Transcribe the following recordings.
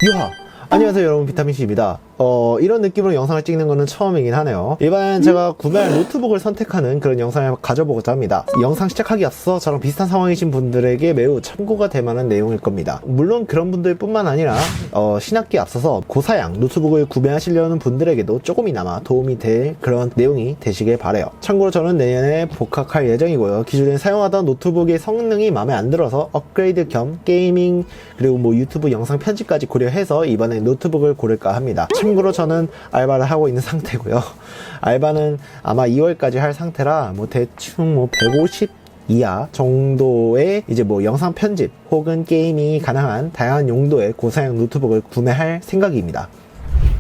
유하! 안녕하세요 여러분, 비타민C입니다. 이런 느낌으로 영상을 찍는 거는 처음이긴 하네요. 이번엔 제가 구매할 노트북을 선택하는 그런 영상을 가져보고자 합니다. 영상 시작하기 앞서 저랑 비슷한 상황이신 분들에게 매우 참고가 될 만한 내용일 겁니다. 물론 그런 분들 뿐만 아니라 신학기에 앞서서 고사양 노트북을 구매하시려는 분들에게도 조금이나마 도움이 될 그런 내용이 되시길 바라요. 참고로 저는 내년에 복학할 예정이고요. 기존에 사용하던 노트북의 성능이 마음에 안 들어서 업그레이드 겸 게이밍 그리고 뭐 유튜브 영상 편집까지 고려해서 이번에 노트북을 고를까 합니다. 참고로 저는 알바를 하고 있는 상태고요. 알바는 아마 2월까지 할 상태라 뭐 대충 150 이하 정도의 이제 뭐 영상 편집 혹은 게이밍이 가능한 다양한 용도의 고사양 노트북을 구매할 생각입니다.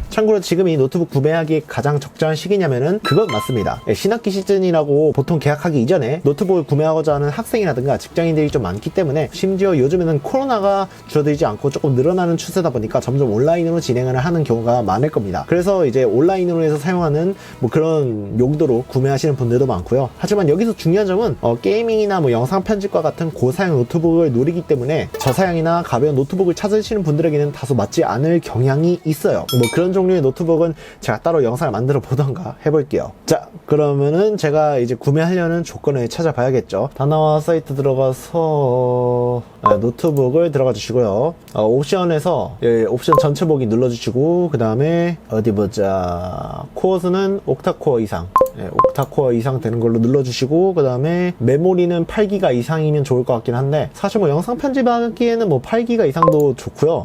참고로 지금 이 노트북 구매하기 가장 적절한 시기냐면은 그건 맞습니다. 신학기 시즌이라고 보통 개학하기 이전에 노트북을 구매하고자 하는 학생이라든가 직장인들이 좀 많기 때문에, 심지어 요즘에는 코로나가 줄어들지 않고 조금 늘어나는 추세다 보니까 점점 온라인으로 진행을 하는 경우가 많을 겁니다. 그래서 이제 온라인으로 해서 사용하는 뭐 그런 용도로 구매하시는 분들도 많고요. 하지만 여기서 중요한 점은 게이밍이나 뭐 영상 편집과 같은 고사양 노트북을 노리기 때문에 저사양이나 가벼운 노트북을 찾으시는 분들에게는 다소 맞지 않을 경향이 있어요. 뭐 그런 종류의 노트북은 제가 따로 영상을 만들어 보던가 해볼게요. 자, 그러면은 제가 이제 구매하려는 조건을 찾아봐야겠죠. 다나와 사이트 들어가서 노트북을 들어가 주시고요. 옵션에서 옵션 전체 보기 눌러주시고, 그 다음에 어디 보자, 코어수는 옥타코어 이상, 옥타코어 이상 되는 걸로 눌러주시고, 그 다음에 메모리는 8기가 이상이면 좋을 것 같긴 한데, 사실 뭐 영상 편집하기에는 뭐 8기가 이상도 좋고요.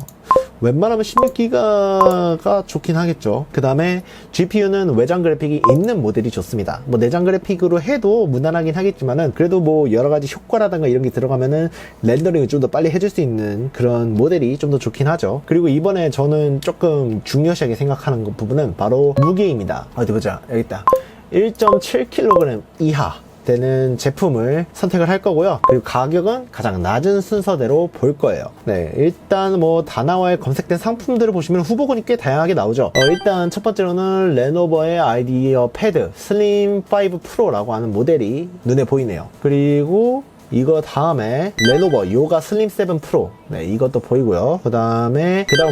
웬만하면 16기가가 좋긴 하겠죠. 그 다음에 GPU는 외장 그래픽이 있는 모델이 좋습니다. 뭐 내장 그래픽으로 해도 무난하긴 하겠지만은, 그래도 뭐 여러가지 효과라든가 이런 게 들어가면은 렌더링을 좀 더 빨리 해줄 수 있는 그런 모델이 좀 더 좋긴 하죠. 그리고 이번에 저는 조금 중요시하게 생각하는 부분은 바로 무게입니다. 어디 보자, 여기 있다. 1.7kg 이하 되는 제품을 선택을 할 거고요. 그리고 가격은 가장 낮은 순서대로 볼 거예요. 네, 일단 뭐 다나와에 검색된 상품들을 보시면 후보군이 꽤 다양하게 나오죠. 일단 첫 번째로는 레노버의 아이디어 패드 슬림 5 프로라고 하는 모델이 눈에 보이네요. 그리고 이거 다음에 레노버 요가 슬림 7 프로, 네, 이것도 보이고요. 그 다음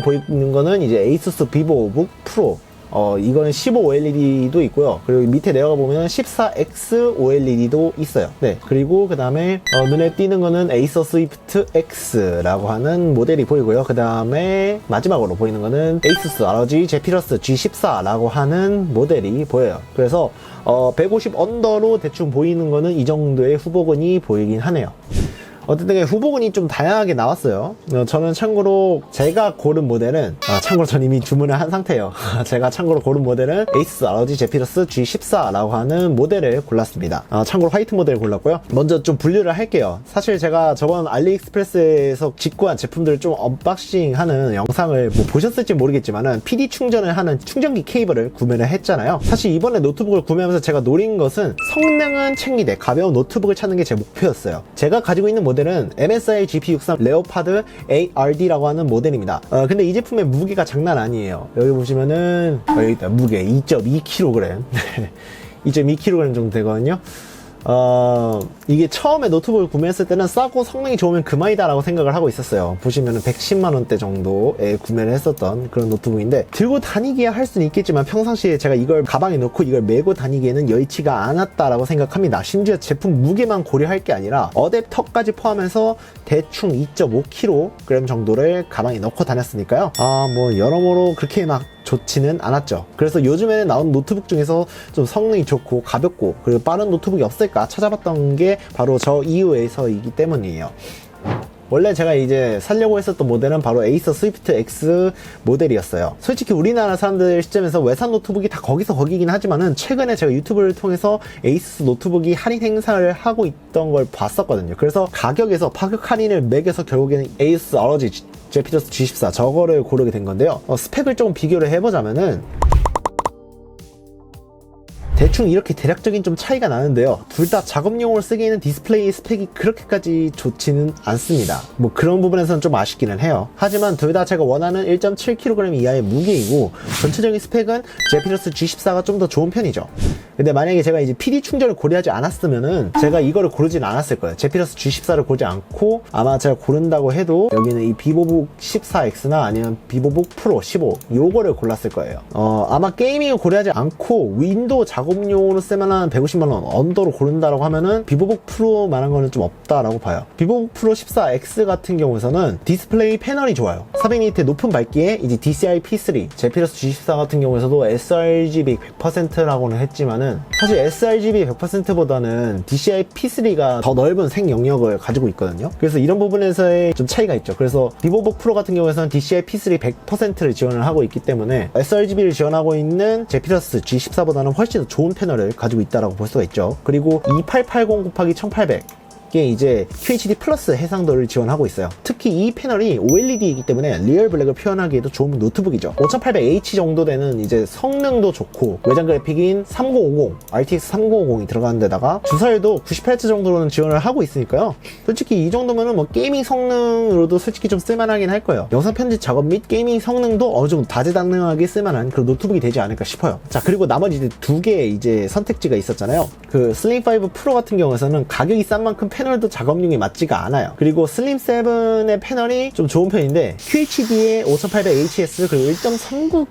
보이는 거는 이제 에이수스 비보북 프로, 이거는 15 OLED도 있고요. 그리고 밑에 내려가 보면 14X OLED도 있어요. 네. 그리고 그 다음에 눈에 띄는 거는 에이서 스위프트 X라고 하는 모델이 보이고요. 그 다음에 마지막으로 보이는 거는 에이수스 ROG 제피러스 G14라고 하는 모델이 보여요. 그래서 150 언더로 대충 보이는 거는 이 정도의 후보군이 보이긴 하네요. 어쨌든 후보군이 좀 다양하게 나왔어요. 저는 참고로 제가 고른 모델은 참고로 전 이미 주문을 한 상태예요. 제가 참고로 고른 모델은 에이수스 ROG 제피러스 G14라고 하는 모델을 골랐습니다. 참고로 화이트 모델을 골랐고요. 먼저 좀 분류를 할게요. 사실 제가 저번 알리익스프레스에서 직구한 제품들을 좀 언박싱하는 영상을 뭐 보셨을지 모르겠지만은 PD 충전을 하는 충전기 케이블을 구매를 했잖아요. 사실 이번에 노트북을 구매하면서 제가 노린 것은 성능은 챙기되 가벼운 노트북을 찾는 게 제 목표였어요. 제가 가지고 있는 모델은 MSI GP63 레오파드 ARD라고 하는 모델입니다. 근데 이 제품의 무게가 장난 아니에요. 여기 보시면은 여기 있다, 무게 2.2kg 2.2kg 정도 되거든요. 이게 처음에 노트북을 구매했을 때는 싸고 성능이 좋으면 그만이다 라고 생각을 하고 있었어요. 보시면은 110만원대 정도에 구매를 했었던 그런 노트북인데, 들고 다니기야 할 수는 있겠지만 평상시에 제가 이걸 가방에 넣고 이걸 메고 다니기에는 여의치가 않았다라고 생각합니다. 심지어 제품 무게만 고려할 게 아니라 어댑터까지 포함해서 대충 2.5kg 정도를 가방에 넣고 다녔으니까요. 뭐 여러모로 그렇게 막 좋지는 않았죠. 그래서 요즘에 나온 노트북 중에서 좀 성능이 좋고 가볍고 그리고 빠른 노트북이 없을까 찾아봤던 게 바로 저 이유에서이기 때문이에요. 원래 제가 이제 살려고 했었던 모델은 바로 에이서 스위프트 X 모델이었어요. 솔직히 우리나라 사람들 시점에서 외산 노트북이 다 거기긴 하지만은, 최근에 제가 유튜브를 통해서 에이수스 노트북이 할인 행사를 하고 있던 걸 봤었거든요. 그래서 가격에서 파격 할인을 매겨서 결국에는 에이수스 ROG 제피러스 G14 저거를 고르게 된 건데요. 스펙을 조금 비교를 해보자면은 대충 이렇게 대략적인 좀 차이가 나는데요. 둘 다 작업용으로 쓰기에는 디스플레이 스펙이 그렇게까지 좋지는 않습니다. 뭐 그런 부분에서는 좀 아쉽기는 해요. 하지만 둘 다 제가 원하는 1.7kg 이하의 무게이고, 전체적인 스펙은 제피러스 G14가 좀 더 좋은 편이죠. 근데 만약에 제가 이제 PD 충전을 고려하지 않았으면은 제가 이거를 고르진 않았을 거예요. 제피러스 G14를 고르지 않고 아마 제가 고른다고 해도 여기는 이 비보북 14X나 아니면 비보북 프로 15 요거를 골랐을 거예요. 아마 게이밍을 고려하지 않고 윈도우 작업용으로 쓸만한 150만원 언더로 고른다라고 하면은 비보북 프로 말한 거는 좀 없다라고 봐요. 비보북 프로 14X 같은 경우에서는 디스플레이 패널이 좋아요. 400니트의 높은 밝기에 이제 DCI P3, 제피러스 G14 같은 경우에서도 sRGB 100%라고는 했지만은 사실 sRGB 100%보다는 DCI P3가 더 넓은 색 영역을 가지고 있거든요. 그래서 이런 부분에서의 좀 차이가 있죠. 그래서 비보북 프로 같은 경우에서는 DCI P3 100%를 지원을 하고 있기 때문에 sRGB를 지원하고 있는 제피러스 G14보다는 훨씬 더 좋은 패널을 가지고 있다고 볼 수가 있죠. 그리고 2880 곱하기 1800 이게 이제 QHD 플러스 해상도를 지원하고 있어요. 특히 이 패널이 OLED이기 때문에 리얼 블랙을 표현하기에도 좋은 노트북이죠. 5800H 정도 되는 이제 성능도 좋고 외장 그래픽인 3050, RTX 3050이 들어가는 데다가 주사율도 98Hz 정도로는 지원을 하고 있으니까요. 솔직히 이 정도면은 뭐 게이밍 성능으로도 솔직히 좀 쓸만하긴 할 거예요. 영상 편집 작업 및 게이밍 성능도 어느 정도 다재다능하게 쓸만한 그런 노트북이 되지 않을까 싶어요. 자, 그리고 나머지 이제 두 개의 이제 선택지가 있었잖아요. 그 슬림5 프로 같은 경우에서는 가격이 싼 만큼 패널도 작업용이 맞지가 않아요. 그리고 슬림7의 패널이 좀 좋은 편인데 QHD의 5800HS 그리고 1.39kg.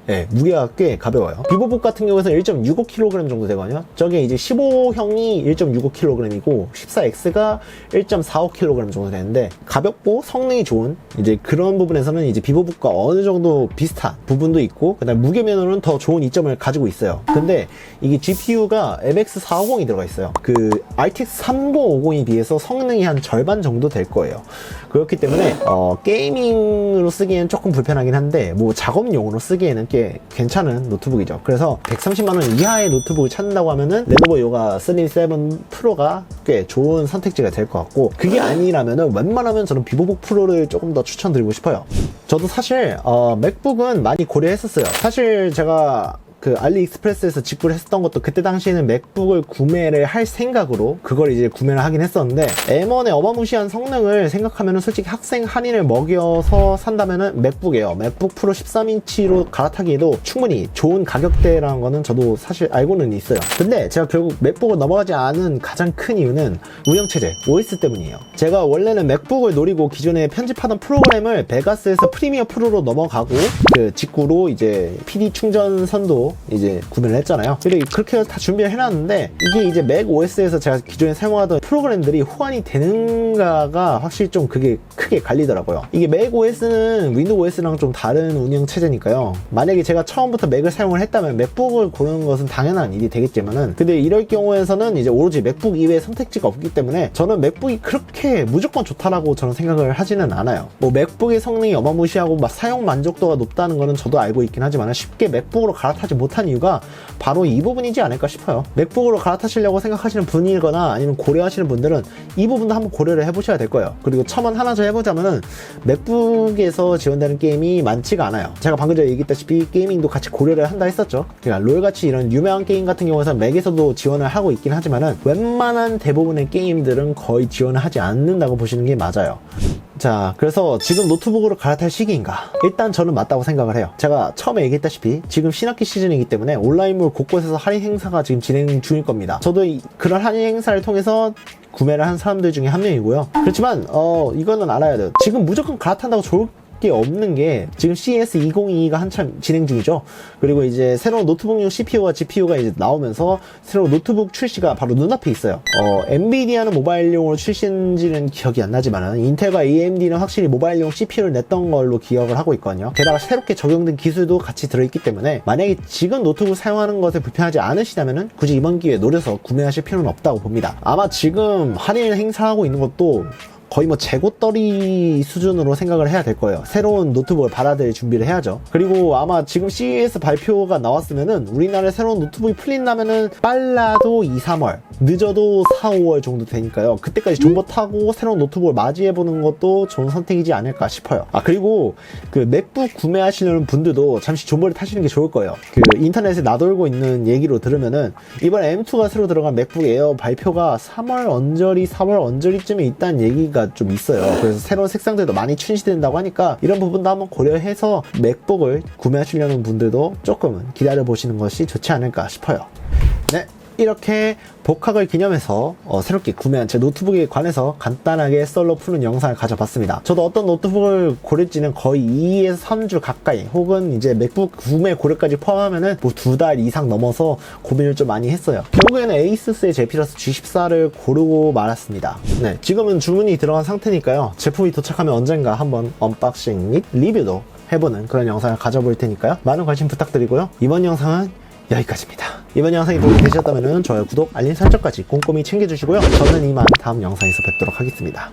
네, 무게가 꽤 가벼워요. 비보북 같은 경우에는 1.65kg 정도 되거든요. 저게 이제 15형이 1.65kg이고 14X가 1.45kg 정도 되는데 가볍고 성능이 좋은 이제 그런 부분에서는 이제 비보북과 어느 정도 비슷한 부분도 있고 그다음 무게면으로는 더 좋은 이점을 가지고 있어요. 근데 이게 GPU가 MX450이 들어가 있어요. 그 RTX 3050에 비해서 성능이 한 절반 정도 될 거예요. 그렇기 때문에 게이밍으로 쓰기에는 조금 불편하긴 한데 뭐 작업용으로 쓰기에는 꽤 괜찮은 노트북이죠. 그래서 130만원 이하의 노트북을 찾는다고 하면은 레노버 요가 슬림 7 프로가 꽤 좋은 선택지가 될 것 같고 그게 아니라면은 웬만하면 저는 비보북 프로를 조금 더 추천드리고 싶어요. 저도 사실 맥북은 많이 고려했었어요. 사실 제가 그 알리익스프레스에서 직구를 했었던 것도 그때 당시에는 맥북을 구매를 할 생각으로 그걸 이제 구매를 하긴 했었는데 M1의 어마무시한 성능을 생각하면은 솔직히 학생 할인을 먹여서 산다면은 맥북이에요. 맥북 프로 13인치로 갈아타기에도 충분히 좋은 가격대라는 거는 저도 사실 알고는 있어요. 근데 제가 결국 맥북을 넘어가지 않은 가장 큰 이유는 운영체제 OS 때문이에요. 제가 원래는 맥북을 노리고 기존에 편집하던 프로그램을 베가스에서 프리미어 프로로 넘어가고 그 직구로 이제 PD 충전선도 이제 구매를 했잖아요. 근데 그렇게 다 준비를 해놨는데 이게 이제 맥 OS에서 제가 기존에 사용하던 프로그램들이 호환이 되는가가 확실히 좀 그게 크게 갈리더라고요. 이게 맥 OS는 윈도우 OS랑 좀 다른 운영 체제니까요. 만약에 제가 처음부터 맥을 사용을 했다면 맥북을 고르는 것은 당연한 일이 되겠지만은 근데 이럴 경우에서는 이제 오로지 맥북 이외의 선택지가 없기 때문에 저는 맥북이 그렇게 무조건 좋다라고 저는 생각을 하지는 않아요. 뭐 맥북의 성능이 어마무시하고 막 사용 만족도가 높다는 거는 저도 알고 있긴 하지만 쉽게 맥북으로 갈아타지 못한 이유가 바로 이 부분이지 않을까 싶어요. 맥북으로 갈아타시려고 생각하시는 분이거나 아니면 고려하시는 분들은 이 부분도 한번 고려를 해보셔야 될 거예요. 그리고 첨언 하나 더 해보자면은 맥북에서 지원되는 게임이 많지가 않아요. 제가 방금 전에 얘기했다시피 게이밍도 같이 고려를 한다 했었죠. 그러니까 롤같이 이런 유명한 게임 같은 경우에는 맥에서도 지원을 하고 있긴 하지만은 웬만한 대부분의 게임들은 거의 지원을 하지 않는다고 보시는 게 맞아요. 자, 그래서 지금 노트북으로 갈아탈 시기인가? 일단 저는 맞다고 생각을 해요. 제가 처음에 얘기했다시피 지금 신학기 시즌이기 때문에 온라인몰 곳곳에서 할인 행사가 지금 진행 중일 겁니다. 저도 그런 할인 행사를 통해서 구매를 한 사람들 중에 한 명이고요. 그렇지만 이거는 알아야 돼요. 지금 무조건 갈아탄다고 좋을 게 없는 게 지금 CES 2022가 한참 진행 중이죠. 그리고 이제 새로운 노트북용 CPU와 GPU가 이제 나오면서 새로운 노트북 출시가 바로 눈앞에 있어요. 엔비디아는 모바일용으로 출시인지는 기억이 안 나지만은 인텔과 AMD는 확실히 모바일용 CPU를 냈던 걸로 기억을 하고 있거든요. 게다가 새롭게 적용된 기술도 같이 들어있기 때문에 만약에 지금 노트북 사용하는 것에 불편하지 않으시다면은 굳이 이번 기회에 노려서 구매하실 필요는 없다고 봅니다. 아마 지금 할인 행사하고 있는 것도 거의 뭐 재고떨이 수준으로 생각을 해야 될 거예요. 새로운 노트북을 받아들일 준비를 해야죠. 그리고 아마 지금 CES 발표가 나왔으면은 우리나라에 새로운 노트북이 풀린다면은 빨라도 2, 3월, 늦어도 4, 5월 정도 되니까요. 그때까지 존버 타고 새로운 노트북을 맞이해보는 것도 좋은 선택이지 않을까 싶어요. 그리고 그 맥북 구매하시는 분들도 잠시 존버를 타시는 게 좋을 거예요. 그 인터넷에 나돌고 있는 얘기로 들으면은 이번에 M2가 새로 들어간 맥북 에어 발표가 3월 언저리, 4월 언저리쯤에 있다는 얘기가 좀 있어요. 그래서 새로운 색상들도 많이 출시된다고 하니까 이런 부분도 한번 고려해서 맥북을 구매하시려는 분들도 조금은 기다려 보시는 것이 좋지 않을까 싶어요. 네, 이렇게 복학을 기념해서 새롭게 구매한 제 노트북에 관해서 간단하게 썰로 푸는 영상을 가져봤습니다. 저도 어떤 노트북을 고를지는 거의 2에서 3주 가까이, 혹은 이제 맥북 구매 고려까지 포함하면은 뭐 2달 이상 넘어서 고민을 좀 많이 했어요. 결국에는 에이수스의 제피러스 G14를 고르고 말았습니다. 네, 지금은 주문이 들어간 상태니까요. 제품이 도착하면 언젠가 한번 언박싱 및 리뷰도 해보는 그런 영상을 가져볼 테니까요. 많은 관심 부탁드리고요. 이번 영상은 여기까지입니다. 이번 영상이 도움이 되셨다면 좋아요, 구독, 알림 설정까지 꼼꼼히 챙겨주시고요. 저는 이만 다음 영상에서 뵙도록 하겠습니다.